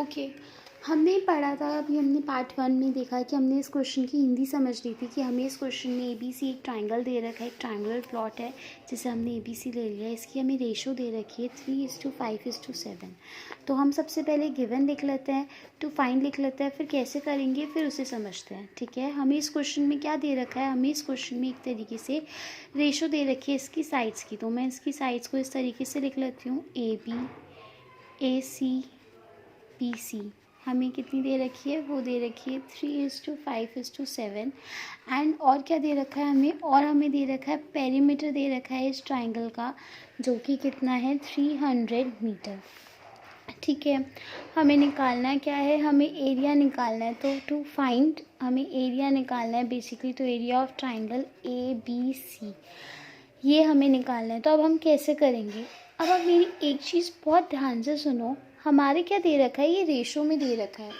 Okay. हमने पढ़ा था, अभी हमने पार्ट 1 में देखा कि हमने इस क्वेश्चन की हिंदी समझ ली थी कि हमें इस क्वेश्चन में ABC एक ट्रायंगल दे रखा है, एक ट्रायंगुलर प्लॉट है जिसे हमने ABC ले लिया। इसकी हमें रेशो दे रखी है 3:5:7। तो हम सबसे पहले गिवन लिख लेते हैं, टू फाइंड लिख लेते हैं, फिर कैसे करेंगे फिर उसे समझते हैं। ठीक है, हमें इस क्वेश्चन में क्या दे रखा है, हमें इस क्वेश्चन में एक तरीके से रेशो दे रखी है इसकी साइड्स की। तो मैं इसकी साइड्स को इस तरीके से लिख लेती हूँ, AB AC BC हमें कितनी दे रखी है, वो दे रखी है 3:5:7। एंड और क्या दे रखा है हमें, और हमें दे रखा है पेरीमीटर दे रखा है इस ट्राइंगल का, जो कि कितना है 300 मीटर। ठीक है, हमें निकालना क्या है, हमें एरिया निकालना है। तो टू फाइंड हमें एरिया निकालना है बेसिकली, तो एरिया ऑफ ट्राइंगल ABC ये हमें निकालना है। तो अब हम कैसे करेंगे, अब आप मेरी एक चीज़ बहुत ध्यान से सुनो, हमारे क्या दे रखा है, ये रेशो में दे रखा है।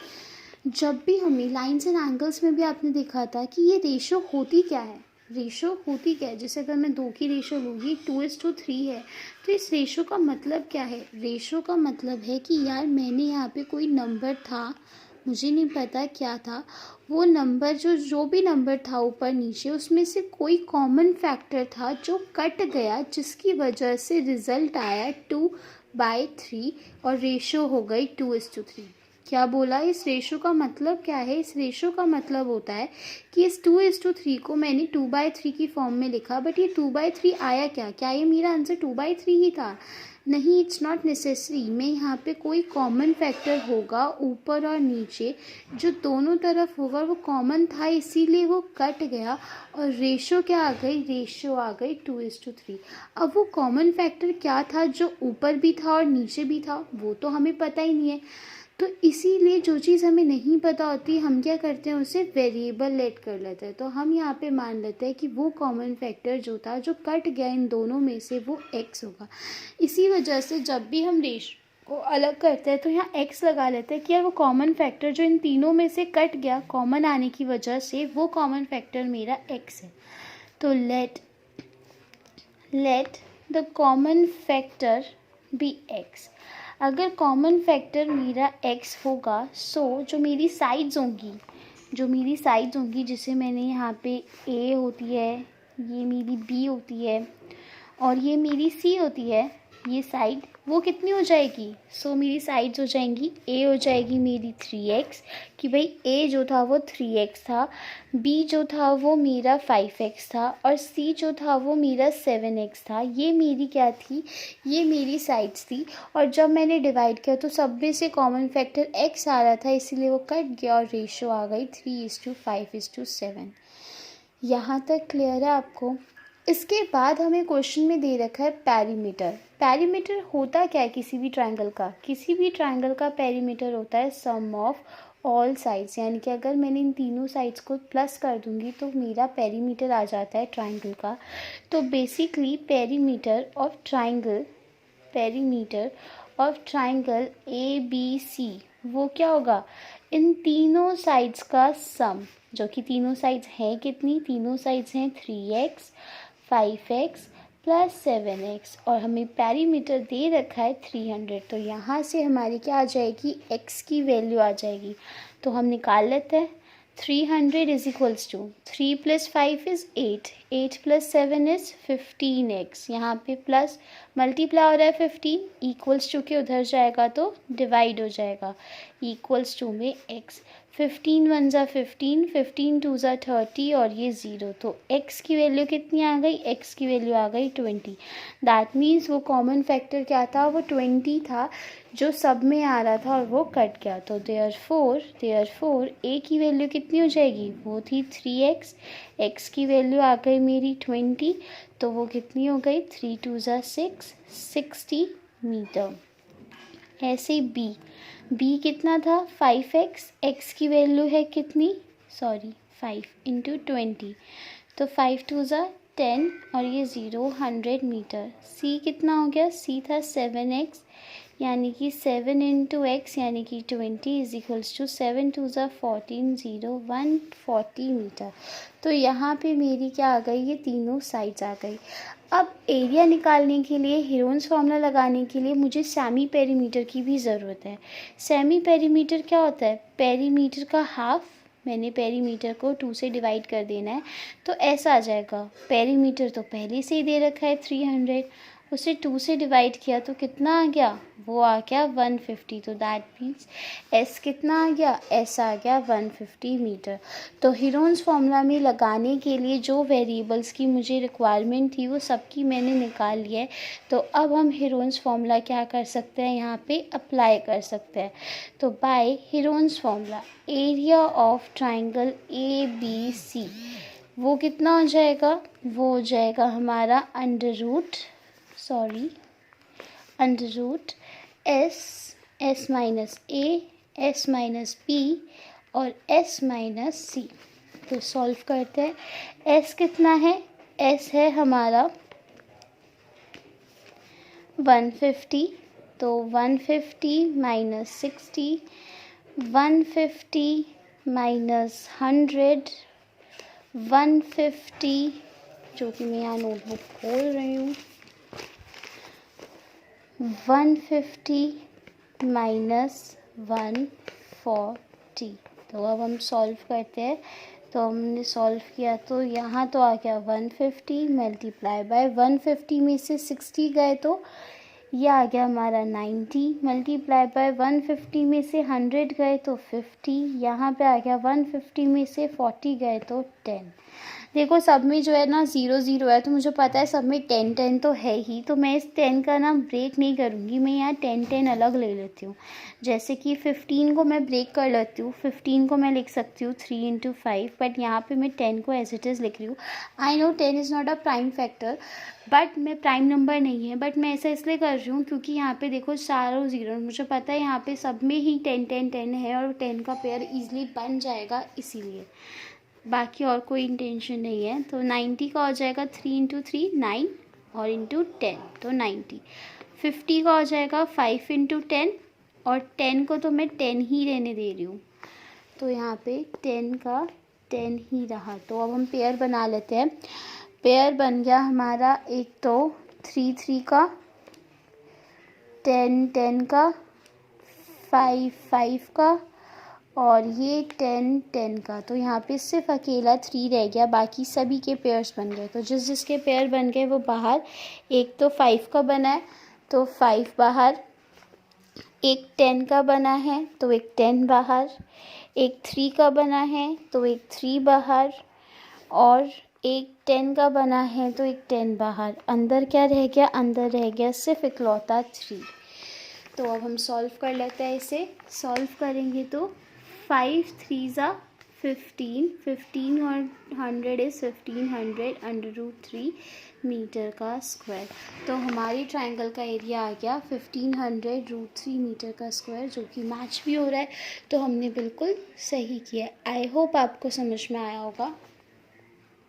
जब भी हमें लाइन्स एंड एंगल्स में भी आपने देखा था कि ये रेशो होती क्या है, रेशो होती क्या है। जैसे अगर मैं 2 की रेशो लूँगी 2:3 है, तो इस रेशो का मतलब क्या है, रेशो का मतलब है कि यार मैंने यहाँ पे कोई नंबर था, मुझे नहीं पता क्या था, वो नंबर जो भी नंबर था ऊपर नीचे, उसमें से कोई कॉमन फैक्टर था जो कट गया, जिसकी वजह से रिजल्ट आया 2/3 और रेशो हो गई 2:3। क्या बोला, इस रेशो का मतलब क्या है, इस रेशो का मतलब होता है कि इस 2:3 को मैंने 2/3 की फॉर्म में लिखा, बट ये 2/3 आया क्या ये मेरा आंसर 2/3 ही था? नहीं, इट्स नॉट नेसेसरी। मैं यहाँ पे कोई कॉमन फैक्टर होगा ऊपर और नीचे, जो दोनों तरफ होगा वो कॉमन था, इसीलिए वो कट गया और रेशो क्या आ गई, रेशो आ गई 2:3। अब वो कॉमन फैक्टर क्या था जो ऊपर भी था और नीचे भी था, वो तो हमें पता ही नहीं है। तो इसीलिए जो चीज़ हमें नहीं पता होती हम क्या करते हैं, उसे वेरिएबल लेट कर लेते हैं। तो हम यहाँ पे मान लेते हैं कि वो कॉमन फैक्टर जो था, जो कट गया इन दोनों में से, वो x होगा। इसी वजह से जब भी हम रेशो को अलग करते हैं तो यहाँ x लगा लेते हैं कि यार वो कॉमन फैक्टर जो इन तीनों में से कट गया कॉमन आने की वजह से, वो कॉमन फैक्टर मेरा x है। तो let the common factor be x। अगर कॉमन फैक्टर मेरा x होगा, सो जो मेरी साइड्स होंगी जिसे मैंने यहाँ पे a होती है, ये मेरी b होती है और ये मेरी c होती है, ये साइड वो कितनी हो जाएगी, सो मेरी साइड्स हो जाएंगी, a हो जाएगी मेरी 3x, कि भाई a जो था वो 3x था, b जो था वो मेरा 5x था और c जो था वो मेरा 7x था। ये मेरी क्या थी, ये मेरी साइड्स थी। और जब मैंने डिवाइड किया तो सब में से कॉमन फैक्टर x आ रहा था, इसीलिए वो कट गया और रेशो आ गई 3:5:7। यहाँ तक क्लियर है आपको। इसके बाद हमें क्वेश्चन में दे रखा है पेरीमीटर। पेरीमीटर होता क्या है किसी भी ट्रायंगल का, किसी भी ट्रायंगल का पेरीमीटर होता है सम ऑफ ऑल साइड्स, यानी कि अगर मैंने इन तीनों साइड्स को प्लस कर दूंगी तो मेरा पेरीमीटर आ जाता है ट्रायंगल का। तो basically perimeter of triangle ABC वो क्या होगा, इन तीनों साइड्स का सम, जो कि तीनों साइड्स हैं कितनी, तीनों साइड्स हैं 3x 5x प्लस 7x और हमें पेरीमीटर दे रखा है 300। तो यहाँ से हमारी क्या आ जाएगी, x की वैल्यू आ जाएगी। तो हम निकाल लेते हैं, 300 is equals to 3 + 5 is 8, 8 + 7 is 15x। यहाँ पे प्लस मल्टीप्लाई हो रहा है 15, इक्वल्स टू के उधर जाएगा तो डिवाइड हो जाएगा, इक्वल्स टू में x। 15 × 1 = 15, 15 × 2 = 30 और ये 0। तो x की वैल्यू कितनी आ गई, x की वैल्यू आ गई 20। दैट मीन्स वो कॉमन फैक्टर क्या था, वो 20 था जो सब में आ रहा था और वो कट गया। तो देयरफॉर a की वैल्यू कितनी हो जाएगी, वो थी 3x, x की वैल्यू आ गई मेरी 20, तो वो कितनी हो गई 3 × 2 = 6, 60 मीटर। ऐसे b कितना था 5x, x की वैल्यू है कितनी, 5 × 20, तो 5 × 2 = 10 और ये 0 100 मीटर। c कितना हो गया, c था 7x, यानी कि 7 इंटू एक्स यानी कि 20 इज इक्वल्स टू 7 टू ज़ा 14 0 140 मीटर। तो यहाँ पे मेरी क्या आ गई, ये तीनों साइड्स आ गई। अब एरिया निकालने के लिए, हीरोन्स फार्मूला लगाने के लिए मुझे सेमी पेरीमीटर की भी ज़रूरत है। सेमी पेरीमीटर क्या होता है, पेरीमीटर का हाफ, मैंने पेरीमीटर को 2 से डिवाइड कर देना है तो ऐसा आ जाएगा। पेरीमीटर तो पहले से ही दे रखा है 300, उसे 2 से डिवाइड किया तो कितना आ गया, वो आ गया 150। तो दैट मीन्स एस कितना आ गया, एस आ गया 150 मीटर। तो हीरोन्स फार्मूला में लगाने के लिए जो वेरिएबल्स की मुझे रिक्वायरमेंट थी वो सबकी मैंने निकाल लिया है। तो अब हम हीरोन्स फार्मूला क्या कर सकते हैं, यहाँ पे अप्लाई कर सकते हैं। तो by Heron's formula area of triangle A B C वो कितना हो जाएगा, वो हो जाएगा हमारा under root S minus A, S minus P और एस माइनस सी। तो सॉल्व करते हैं। एस कितना है, एस है हमारा 150, तो 150 माइनस 60, 150 माइनस 100, 150, जो कि मैं यहाँ नोटबुक खोल रही हूँ, 150 माइनस 140। तो अब हम सॉल्व करते हैं। तो हमने सॉल्व किया तो यहाँ तो आ गया 150 मल्टीप्लाई बाय 150 में से 60 गए तो ये आ गया हमारा 90 मल्टीप्लाई बाय 150 में से 100 गए तो 50, यहाँ पे आ गया 150 में से 40 गए तो 10। देखो सब में जो है ना 0 0 है, तो मुझे पता है सब में 10 10 तो है ही, तो मैं इस 10 का ना ब्रेक नहीं करूँगी, मैं यहाँ 10 10 अलग ले लेती हूँ। जैसे कि 15 को मैं ब्रेक कर लेती हूँ, 15 को मैं लिख सकती हूँ 3 इंटू 5, बट यहाँ पे मैं 10 को एज इट इज़ लिख रही हूँ। I know 10 is not a prime factor, but मैं प्राइम नंबर नहीं है, बट मैं ऐसा इसलिए कर रही हूँ क्योंकि यहाँ पे देखो चारों ज़ीरो, मुझे पता है यहाँ पे सब में ही 10 10 10 है और 10 का पेयर ईजिली बन जाएगा, इसीलिए बाकी और कोई इंटेंशन नहीं है। तो 90 का हो जाएगा 3 इंटू 3 9 और इंटू 10 तो 90। 50 का हो जाएगा 5 इंटू 10 और 10 को तो मैं 10 ही रहने दे रही हूँ, तो यहाँ पे 10 का 10 ही रहा। तो अब हम पेयर बना लेते हैं। पेयर बन गया हमारा, एक तो 3 3 का, 10 10 का, 5 5 का और ये 10 10 का। तो यहाँ पे सिर्फ अकेला 3 रह गया, बाकी सभी के पेयर्स बन गए। तो जिस जिसके पेयर बन गए वो बाहर। एक तो 5 का बना है तो 5 बाहर, एक 10 का बना है तो एक 10 बाहर, एक 3 का बना है तो एक 3 बाहर और एक 10 का बना है तो एक 10 बाहर। अंदर क्या रह गया, अंदर रह गया सिर्फ इकलौता 3। तो अब हम सॉल्व कर लेते हैं इसे। सॉल्व करेंगे तो 5 3 ज़ा 15, 15 और 100 इज़ 1500 अंडर रूट 3 मीटर का स्क्वायर। तो हमारी ट्रायंगल का एरिया आ गया 1500 रूट 3 मीटर का स्क्वायर, जो कि मैच भी हो रहा है। तो हमने बिल्कुल सही किया। आई होप आपको समझ में आया होगा।